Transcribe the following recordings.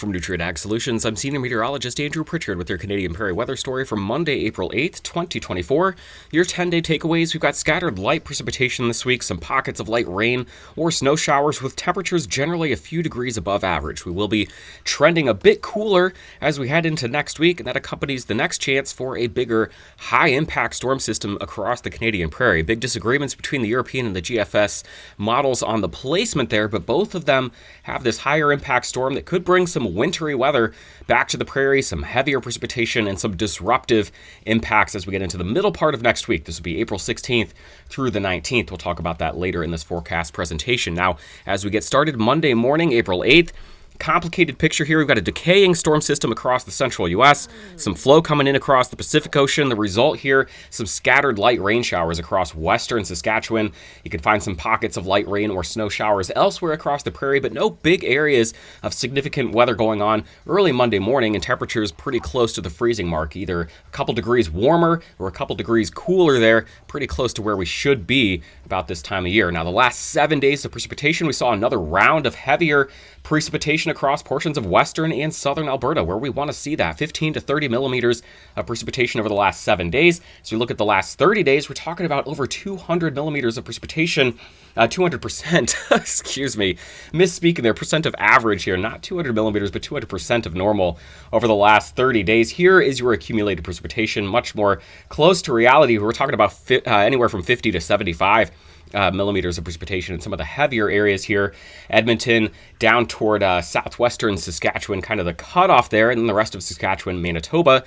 From Nutrien Ag Solutions, I'm Senior Meteorologist Andrew Pritchard with your Canadian Prairie weather story for Monday, April 8th, 2024. Your 10-day takeaways, we've got scattered light precipitation this week, some pockets of light rain or snow showers with temperatures generally a few degrees above average. We will be trending a bit cooler as we head into next week, and that accompanies the next chance for a bigger high-impact storm system across the Canadian Prairie. Big disagreements between the European and the GFS models on the placement there, but both of them have this higher impact storm that could bring some wintry weather back to the prairie, some heavier precipitation, and some disruptive impacts as we get into the middle part of next week. This will be April 16th through the 19th. We'll talk about that later in this forecast presentation. Now, as we get started Monday morning, April 8th, complicated picture here. We've got a decaying storm system across the central U.S., some flow coming in across the Pacific Ocean. The result here, some scattered light rain showers across western Saskatchewan. You can find some pockets of light rain or snow showers elsewhere across the prairie, but no big areas of significant weather going on early Monday morning, and temperatures pretty close to the freezing mark, either a couple degrees warmer or a couple degrees cooler there, pretty close to where we should be about this time of year. Now, the last 7 days of precipitation, we saw another round of heavier precipitation across portions of western and southern Alberta, where we want to see that 15 to 30 millimeters of precipitation over the last 7 days. So you look at the last 30 days, we're talking about over 200 millimeters of precipitation, 200%, excuse me, misspeaking there, percent of average here, not 200 millimeters, but 200% of normal over the last 30 days. Here is your accumulated precipitation, much more close to reality. We're talking about anywhere from 50 to 75 millimeters of precipitation in some of the heavier areas here. Edmonton down toward southwestern Saskatchewan, kind of the cutoff there, and then the rest of Saskatchewan, Manitoba.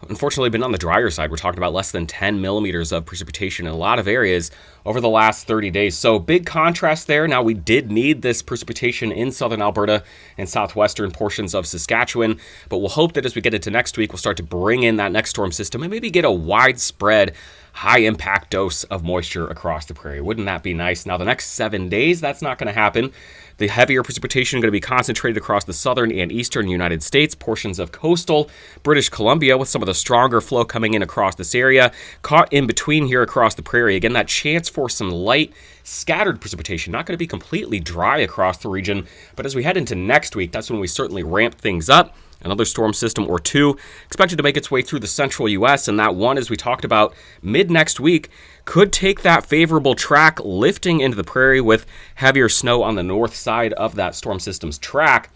Unfortunately, been on the drier side. We're talking about less than 10 millimeters of precipitation in a lot of areas over the last 30 days. So big contrast there. Now, we did need this precipitation in southern Alberta and southwestern portions of Saskatchewan, but we'll hope that as we get into next week, we'll start to bring in that next storm system and maybe get a widespread high-impact dose of moisture across the prairie. Wouldn't that be nice? Now, the next 7 days, that's not going to happen. The heavier precipitation is going to be concentrated across the southern and eastern United States, portions of coastal British Columbia, with some of the stronger flow coming in across this area, caught in between here across the prairie. Again, that chance for some light, scattered precipitation, not going to be completely dry across the region, but as we head into next week, that's when we certainly ramp things up. Another storm system or two expected to make its way through the central U.S., and that one, as we talked about, mid-next week, could take that favorable track, lifting into the prairie with heavier snow on the north side of that storm system's track.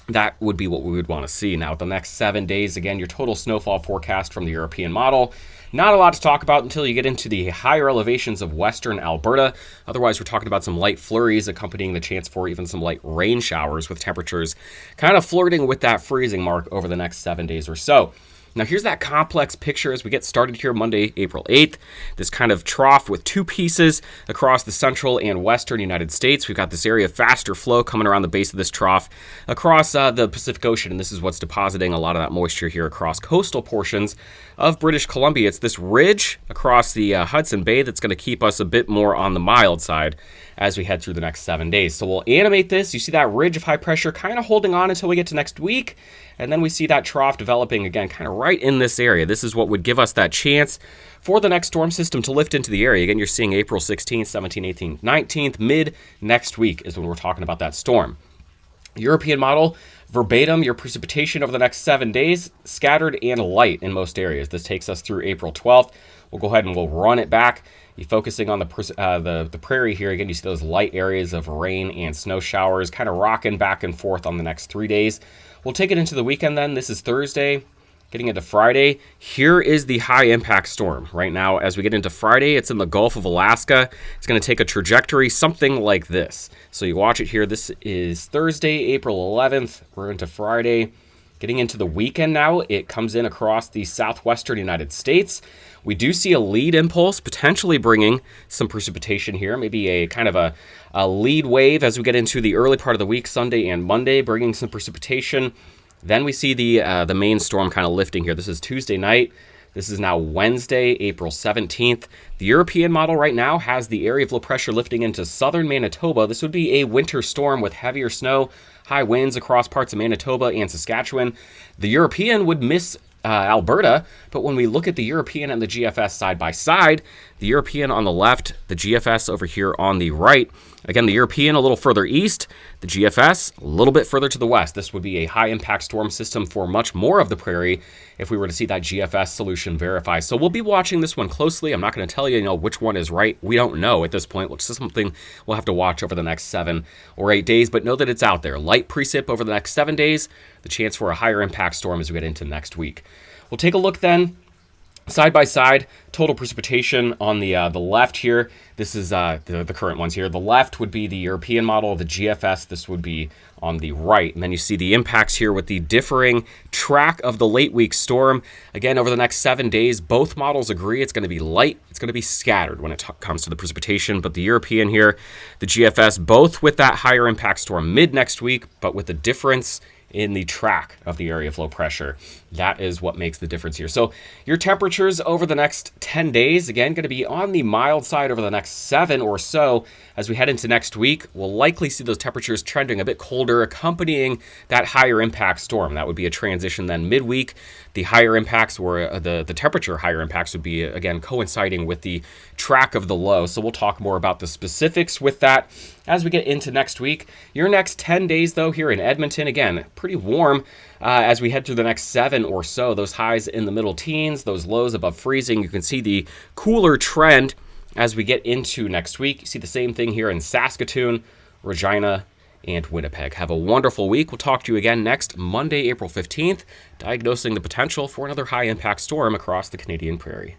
That would be what we would want to see. Now, the next 7 days, again, your total snowfall forecast from the European model. Not a lot to talk about until you get into the higher elevations of western Alberta. Otherwise, we're talking about some light flurries accompanying the chance for even some light rain showers, with temperatures kind of flirting with that freezing mark over the next 7 days or so. Now, here's that complex picture as we get started here Monday, April 8th. This kind of trough with two pieces across the central and western United States. We've got this area of faster flow coming around the base of this trough across the Pacific Ocean, and this is what's depositing a lot of that moisture here across coastal portions of British Columbia. It's this ridge across the Hudson Bay that's going to keep us a bit more on the mild side as we head through the next 7 days. So we'll animate this. You see that ridge of high pressure kind of holding on until we get to next week, and then we see that trough developing again kind of right in this area. This is what would give us that chance for the next storm system to lift into the area. Again, you're seeing April 16th, 17th, 18th, 19th, mid next week is when we're talking about that storm. European model, verbatim, your precipitation over the next 7 days, scattered and light in most areas. This takes us through April 12th. We'll go ahead and we'll run it back. You're focusing on the prairie here. Again, you see those light areas of rain and snow showers kind of rocking back and forth on the next 3 days. We'll take it into the weekend then. This is Thursday. Getting into Friday, here is the high impact storm. Right now, as we get into Friday, it's in the Gulf of Alaska. It's going to take a trajectory something like this. So you watch it here. This is Thursday, April 11th. We're into Friday. Getting into the weekend now, it comes in across the southwestern United States. We do see a lead impulse, potentially bringing some precipitation here, maybe a kind of a lead wave as we get into the early part of the week, Sunday and Monday, bringing some precipitation. Then we see the main storm kind of lifting here. This is Tuesday night. This is now Wednesday, April 17th. The European model right now has the area of low pressure lifting into southern Manitoba. This would be a winter storm with heavier snow, high winds across parts of Manitoba and Saskatchewan. The European would miss Alberta, but when we look at the European and the GFS side by side, the European on the left, the GFS over here on the right. Again, the European a little further east, the GFS a little bit further to the west. This would be a high impact storm system for much more of the prairie if we were to see that GFS solution verify. So we'll be watching this one closely. I'm not going to tell you, which one is right. We don't know at this point, which is something we'll have to watch over the next 7 or 8 days, but know that it's out there. Light precip over the next 7 days, the chance for a higher impact storm as we get into next week. We'll take a look then side by side, total precipitation on the left here. This is the current ones here. The left would be the European model, the GFS. This would be on the right. And then you see the impacts here with the differing track of the late week storm. Again, over the next 7 days, both models agree it's going to be light. It's going to be scattered when it comes to the precipitation. But the European here, the GFS, both with that higher impact storm mid next week, but with the difference in the track of the area of low pressure. That is what makes the difference here. So your temperatures over the next 10 days, again, going to be on the mild side over the next 7 or so. As we head into next week, we'll likely see those temperatures trending a bit colder, accompanying that higher impact storm. That would be a transition then midweek. The higher impacts, or the temperature higher impacts, would be, again, coinciding with the track of the low. So we'll talk more about the specifics with that as we get into next week. Your next 10 days, though, here in Edmonton, again, pretty warm as we head through the next 7 or so. Those highs in the middle teens, those lows above freezing. You can see the cooler trend as we get into next week. You see the same thing here in Saskatoon, Regina, and Winnipeg. Have a wonderful week. We'll talk to you again next Monday, April 15th, diagnosing the potential for another high-impact storm across the Canadian Prairie.